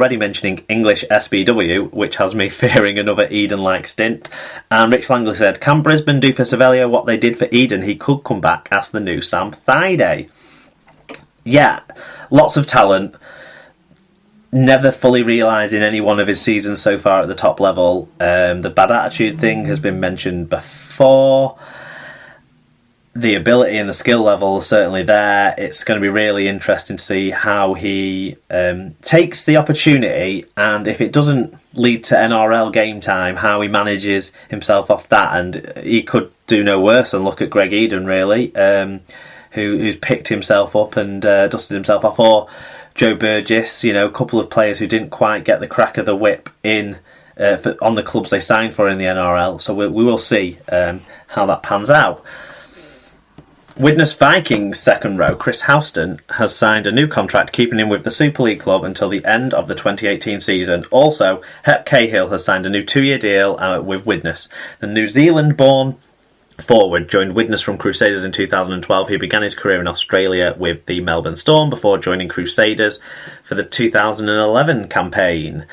already mentioning English SBW, which has me fearing another Eden-like stint. And Rich Langley said, can Brisbane do for Savelio what they did for Eden? He could come back as the new Sam Thaiday. Yeah, lots of talent. Never fully realising any one of his seasons so far at the top level. The bad attitude thing has been mentioned before. The ability and the skill level is certainly there. It's going to be really interesting to see how he takes the opportunity, and if it doesn't lead to NRL game time, how he manages himself off that. And he could do no worse than look at Greg Eden, really, who's picked himself up and dusted himself off, or Joe Burgess, a couple of players who didn't quite get the crack of the whip in on the clubs they signed for in the NRL. So we will see how that pans out. Widnes Vikings second row Chris Houston has signed a new contract, keeping him with the Super League club until the end of the 2018 season. Also, Hep Cahill has signed a new 2-year deal with Widnes. The New Zealand-born forward joined Widnes from Crusaders in 2012. He began his career in Australia with the Melbourne Storm before joining Crusaders for the 2011 campaign.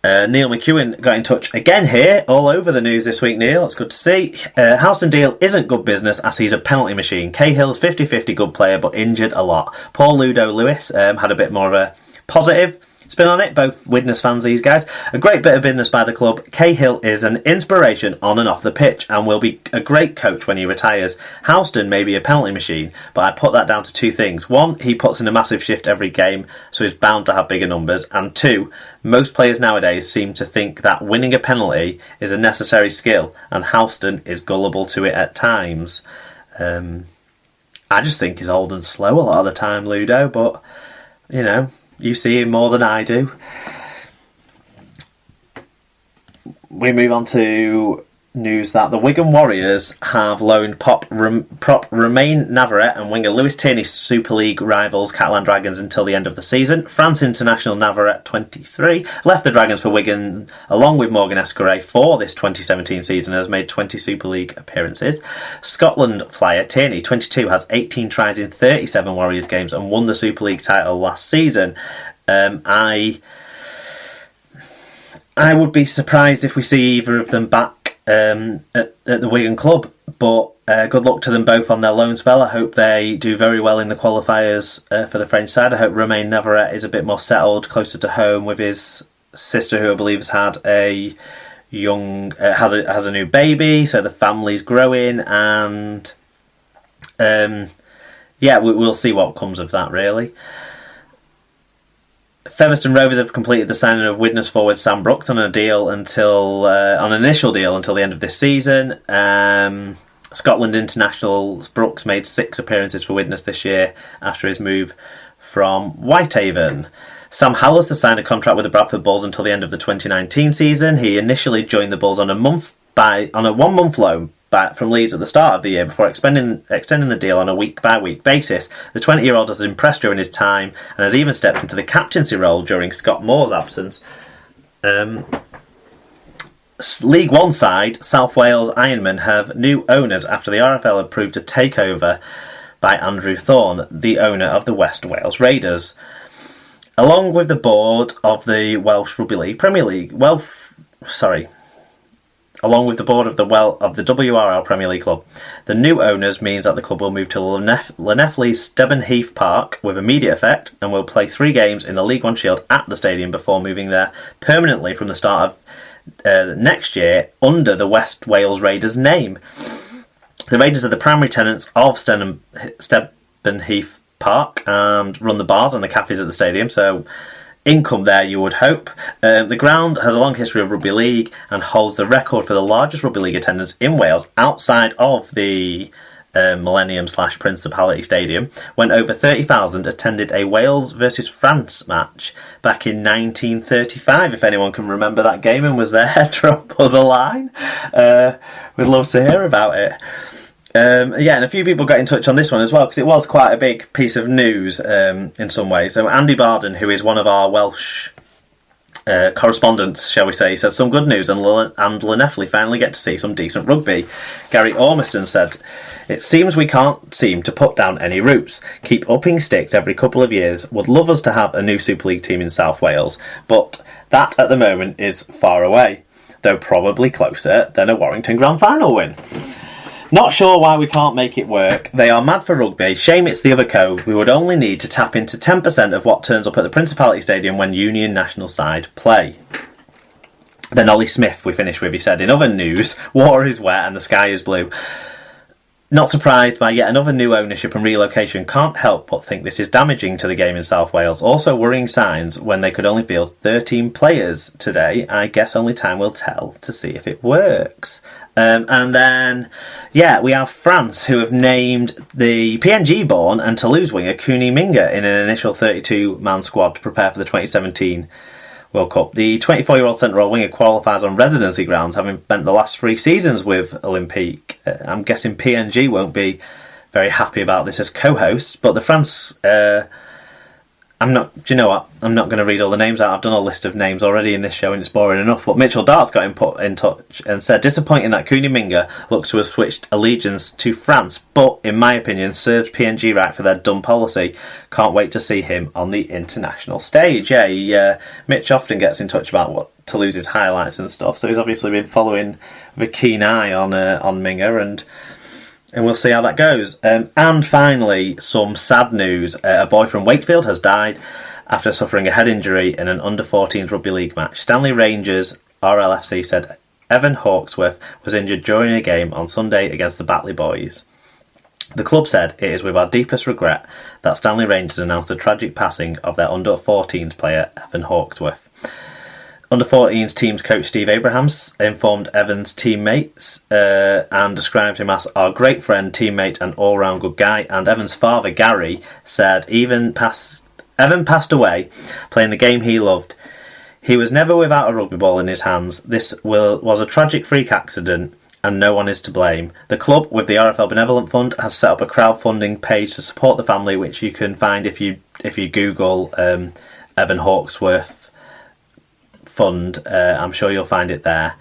Neil McEwen got in touch again here, all over the news this week, Neil. It's good to see. Houston deal isn't good business as he's a penalty machine. Cahill's 50-50 good player but injured a lot. Paul Ludo Lewis had a bit more of a positive spin on it. Both Widnes fans, these guys. A great bit of business by the club. Cahill is an inspiration on and off the pitch and will be a great coach when he retires. Houston may be a penalty machine, but I put that down to two things. One, he puts in a massive shift every game, so he's bound to have bigger numbers. And two, most players nowadays seem to think that winning a penalty is a necessary skill, and Houston is gullible to it at times. I just think he's old and slow a lot of the time, Ludo, but, you see him more than I do. We move on to news that the Wigan Warriors have loaned prop Romain Navarrete and winger Lewis Tierney Super League rivals Catalan Dragons until the end of the season. France international Navarrete, 23, left the Dragons for Wigan along with Morgan Escaray for this 2017 season and has made 20 Super League appearances. Scotland flyer Tierney, 22, has 18 tries in 37 Warriors games and won the Super League title last season. I would be surprised if we see either of them back at the Wigan club, but good luck to them both on their loan spell. I hope they do very well in the qualifiers for the French side. I hope Romain Navarrete is a bit more settled, closer to home with his sister, who I believe has had a has a new baby, so the family's growing, and we'll see what comes of that, really. Featherstone Rovers have completed the signing of Widnes forward Sam Brooks on an initial deal until the end of this season. Scotland international Brooks made 6 appearances for Widnes this year after his move from Whitehaven. Sam Hallis has signed a contract with the Bradford Bulls until the end of the 2019 season. He initially joined the Bulls on a 1-month loan from Leeds at the start of the year before extending the deal on a week-by-week basis. The 20-year-old has impressed during his time and has even stepped into the captaincy role during Scott Moore's absence. League One side, South Wales Ironmen, have new owners after the RFL approved a takeover by Andrew Thorne, the owner of the West Wales Raiders. Along with the board of the Welsh Rugby League Premier League, along with the board of the WRL Premier League club. The new owners means that the club will move to Llanelli Stevenheath Park with immediate effect and will play 3 games in the League One Shield at the stadium before moving there permanently from the start of next year under the West Wales Raiders name. The Raiders are the primary tenants of Stevenheath Park and run the bars and the cafes at the stadium, so income there, you would hope. The ground has a long history of rugby league and holds the record for the largest rugby league attendance in Wales outside of the Millennium/Principality Stadium, when over 30,000 attended a Wales versus France match back in 1935. If anyone can remember that game and was there, drop us a line. We'd love to hear about it. And a few people got in touch on this one as well, because it was quite a big piece of news in some ways. So Andy Barden, who is one of our Welsh correspondence, shall we say. He said, some good news, and Llanelli finally get to see some decent rugby. Gary Ormiston said, it seems we can't seem to put down any roots. Keep upping sticks every couple of years. Would love us to have a new Super League team in South Wales, but that at the moment is far away, though probably closer than a Warrington Grand Final win. Not sure why we can't make it work. They are mad for rugby. Shame it's the other code. We would only need to tap into 10% of what turns up at the Principality Stadium when Union national side play. Then Ollie Smith, we finish with, he said, in other news, water is wet and the sky is blue. Not surprised by yet another new ownership and relocation. Can't help but think this is damaging to the game in South Wales. Also worrying signs when they could only field 13 players today. I guess only time will tell to see if it works. And then, we have France, who have named the PNG-born and Toulouse winger Kuni Minga in an initial 32-man squad to prepare for the 2017 World Cup. The 24-year-old central winger qualifies on residency grounds, having spent the last 3 seasons with Olympique. I'm guessing PNG won't be very happy about this as co-host, but the France... I'm not going to read all the names out. I've done a list of names already in this show and it's boring enough. But Mitchell Dart's got in touch and said, disappointing that Kuni Minga looks to have switched allegiance to France, but in my opinion serves PNG right for their dumb policy. Can't wait to see him on the international stage. Mitch often gets in touch about what Toulouse's highlights and stuff, so he's obviously been following with a keen eye on Minga, and we'll see how that goes. And finally, some sad news. A boy from Wakefield has died after suffering a head injury in an under-14s rugby league match. Stanley Rangers RLFC said Evan Hawksworth was injured during a game on Sunday against the Batley Boys. The club said, it is with our deepest regret that Stanley Rangers announced the tragic passing of their under-14s player Evan Hawksworth. Under-14s team's coach Steve Abrahams informed Evan's teammates and described him as our great friend, teammate and all-round good guy. And Evan's father, Gary, said Evan passed away playing the game he loved. He was never without a rugby ball in his hands. This was a tragic freak accident and no one is to blame. The club, with the RFL Benevolent Fund, has set up a crowdfunding page to support the family, which you can find if you Google Evan Hawksworth Fund. I'm sure you'll find it there.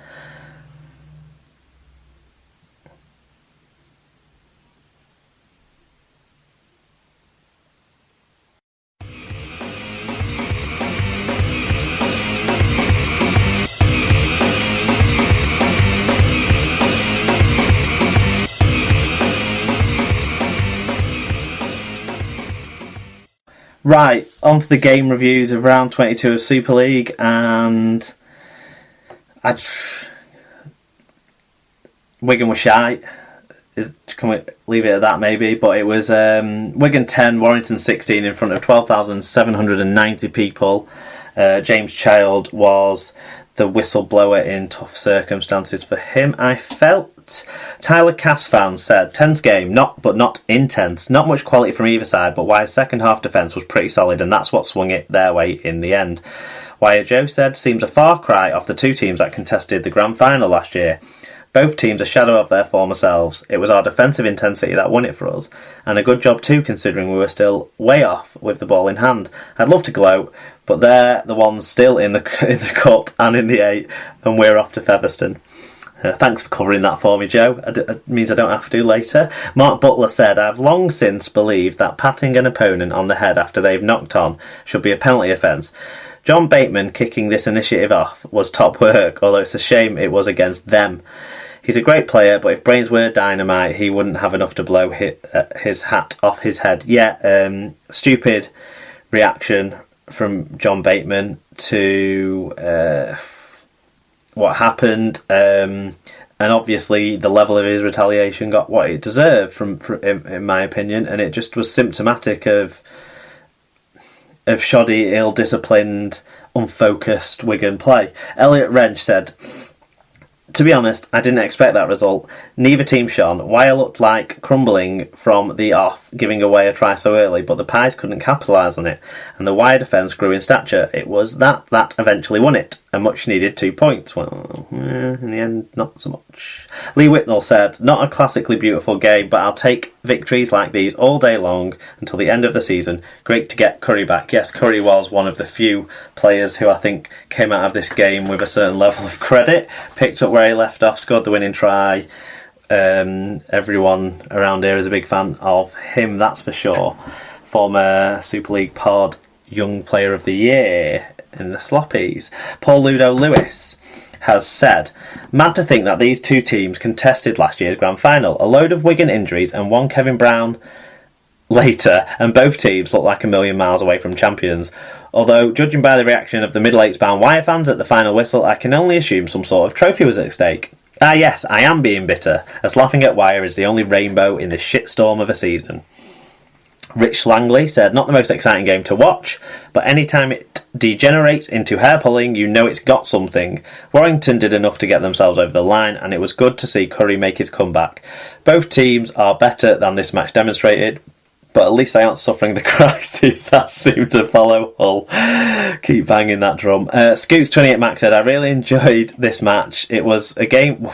Right, on to the game reviews of round 22 of Super League, and Wigan was shy. Can we leave it at that maybe? But it was Wigan 10, Warrington 16 in front of 12,790 people. James Child was the whistleblower in tough circumstances for him, I felt. Tyler Cass said, tense game, but not intense. Not much quality from either side, but Wire's second half defence was pretty solid, and that's what swung it their way in the end. Wire Joe said, seems a far cry off the 2 teams that contested the grand final last year. Both teams a shadow of their former selves. It was our defensive intensity that won it for us, and a good job too, considering we were still way off with the ball in hand. I'd love to gloat, but they're the ones still in the cup and in the 8, and we're off to Featherstone. Thanks for covering that for me, Joe. It means I don't have to later. Mark Butler said, I've long since believed that patting an opponent on the head after they've knocked on should be a penalty offence. John Bateman kicking this initiative off was top work, although it's a shame it was against them. He's a great player, but if brains were dynamite, he wouldn't have enough to blow his hat off his head. Yeah, stupid reaction from John Bateman to what happened, and obviously the level of his retaliation got what it deserved from in my opinion, and it just was symptomatic of shoddy, ill-disciplined, unfocused Wigan play. Elliot Wrench said, to be honest, I didn't expect that result. Neither team shone. Wire looked like crumbling from the off, giving away a try so early, but the Pies couldn't capitalise on it, and the Wire defence grew in stature. It was that eventually won it. a much-needed 2 points. Well, in the end, not so much. Lee Whitnell said, not a classically beautiful game, but I'll take victories like these all day long until the end of the season. Great to get Curry back. Yes, Curry was one of the few players who I think came out of this game with a certain level of credit, picked up where he left off, scored the winning try. Everyone around here is a big fan of him, that's for sure. Former Super League pod Young Player of the Year in the Sloppies. Paul Ludo Lewis has said, mad to think that these two teams contested last year's grand final. A load of Wigan injuries and one Kevin Brown later, and both teams look like a million miles away from champions. Although, judging by the reaction of the middle-aged-bound Wire fans at the final whistle, I can only assume some sort of trophy was at stake. Ah yes, I am being bitter, as laughing at Wire is the only rainbow in the shitstorm of a season. Rich Langley said, not the most exciting game to watch, but any time it degenerates into hair pulling, you know it's got something. Warrington did enough to get themselves over the line, and it was good to see Curry make his comeback. Both teams are better than this match demonstrated, but at least they aren't suffering the crisis that seemed to follow Hull. Keep banging that drum. Scoots28 Max said, I really enjoyed this match. It was a game...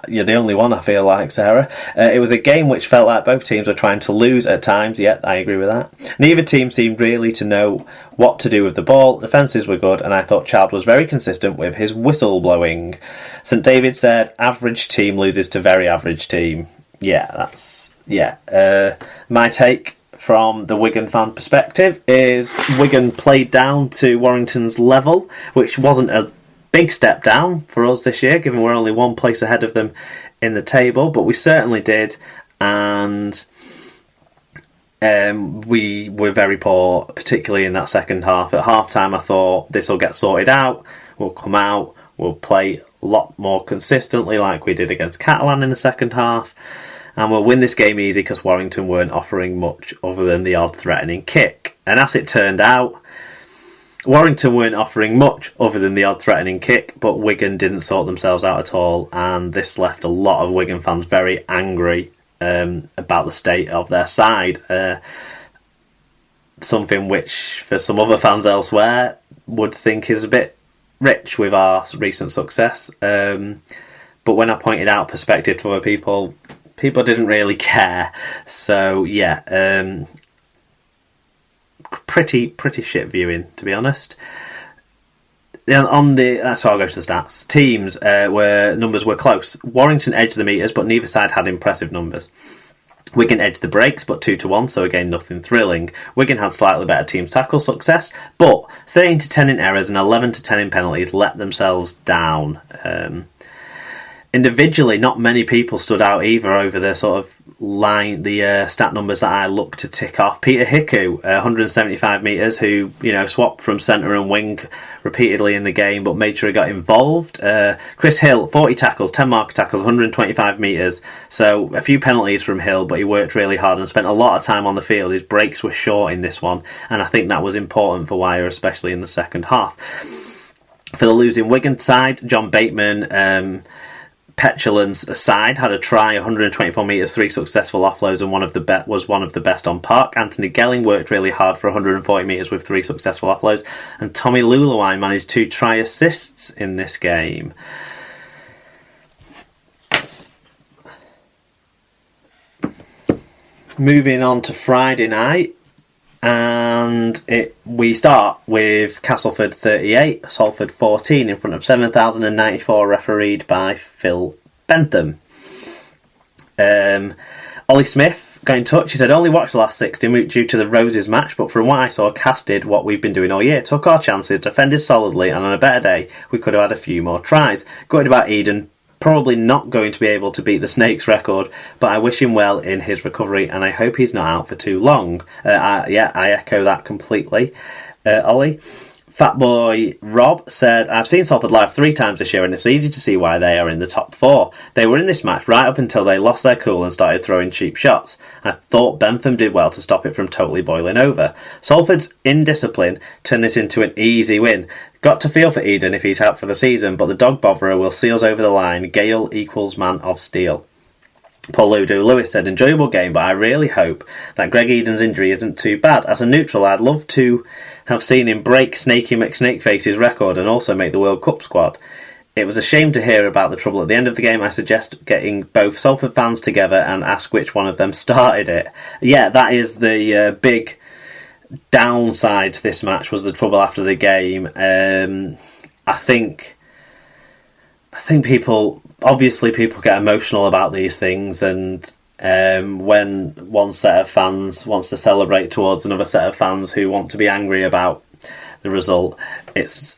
You're the only one, I feel like, Sarah. It was a game which felt like both teams were trying to lose at times. Yeah, I agree with that. Neither team seemed really to know what to do with the ball. The defences were good, and I thought Child was very consistent with his whistle blowing. St David said, average team loses to very average team. Yeah, that's... Yeah. My take from the Wigan fan perspective is Wigan played down to Warrington's level, which wasn't a big step down for us this year, given we're only one place ahead of them in the table, but we certainly did, and we were very poor, particularly in that second half. At half-time, I thought this will get sorted out, we'll come out, we'll play a lot more consistently like we did against Catalan in the second half, and we'll win this game easy because Warrington weren't offering much other than the odd threatening kick. And as it turned out, Warrington weren't offering much other than the odd threatening kick, but Wigan didn't sort themselves out at all, and this left a lot of Wigan fans very angry about the state of their side. Something which, for some other fans elsewhere, would think is a bit rich with our recent success. But when I pointed out perspective to other people didn't really care. So, yeah... Pretty shit viewing, to be honest. So I'll go to the stats. Teams numbers were close. Warrington edged the meters, but neither side had impressive numbers. Wigan edged the breaks, but 2-1, so again nothing thrilling. Wigan had slightly better team tackle success, but 13-10 in errors and 11-10 in penalties let themselves down. Individually, not many people stood out either over the sort of line, the stat numbers that I look to tick off. Peter Hiku, 175 metres, who swapped from centre and wing repeatedly in the game, but made sure he got involved. Chris Hill, 40 tackles, 10 marker tackles, 125 metres. So a few penalties from Hill, but he worked really hard and spent a lot of time on the field. His breaks were short in this one, and I think that was important for Wire, especially in the second half. For the losing Wigan side, John Bateman... Petulance aside, had a try, 124 metres, 3 successful offloads, and was one of the best on park. Anthony Gelling worked really hard for 140 metres with 3 successful offloads, and Tommy Lulawai managed 2 try assists in this game. Moving on to Friday night, and we start with Castleford 38, Salford 14 in front of 7,094, refereed by Phil Bentham. Ollie Smith got in touch. He said, only watched the last 60 due to the Roses match, but from what I saw, Cass did what we've been doing all year. Took our chances, defended solidly, and on a better day, we could have had a few more tries. Gutted about Eden. Probably not going to be able to beat the Snakes record, but I wish him well in his recovery, and I hope he's not out for too long. I echo that completely. Ollie. Fatboy Rob said, I've seen Salford live 3 times this year, and it's easy to see why they are in the top 4. They were in this match right up until they lost their cool and started throwing cheap shots. I thought Bentham did well to stop it from totally boiling over. Salford's indiscipline turned this into an easy win. Got to feel for Eden if he's out for the season, but the dog botherer will see us over the line. Gale equals man of steel. Paul Ludo Lewis said, enjoyable game, but I really hope that Greg Eden's injury isn't too bad. As a neutral, I'd love to have seen him break Snakey McSnakeface's record and also make the World Cup squad. It was a shame to hear about the trouble at the end of the game. I suggest getting both Salford fans together and ask which one of them started it. Yeah, that is the big downside to this match, was the trouble after the game. I think people get emotional about these things, and when one set of fans wants to celebrate towards another set of fans who want to be angry about the result, it's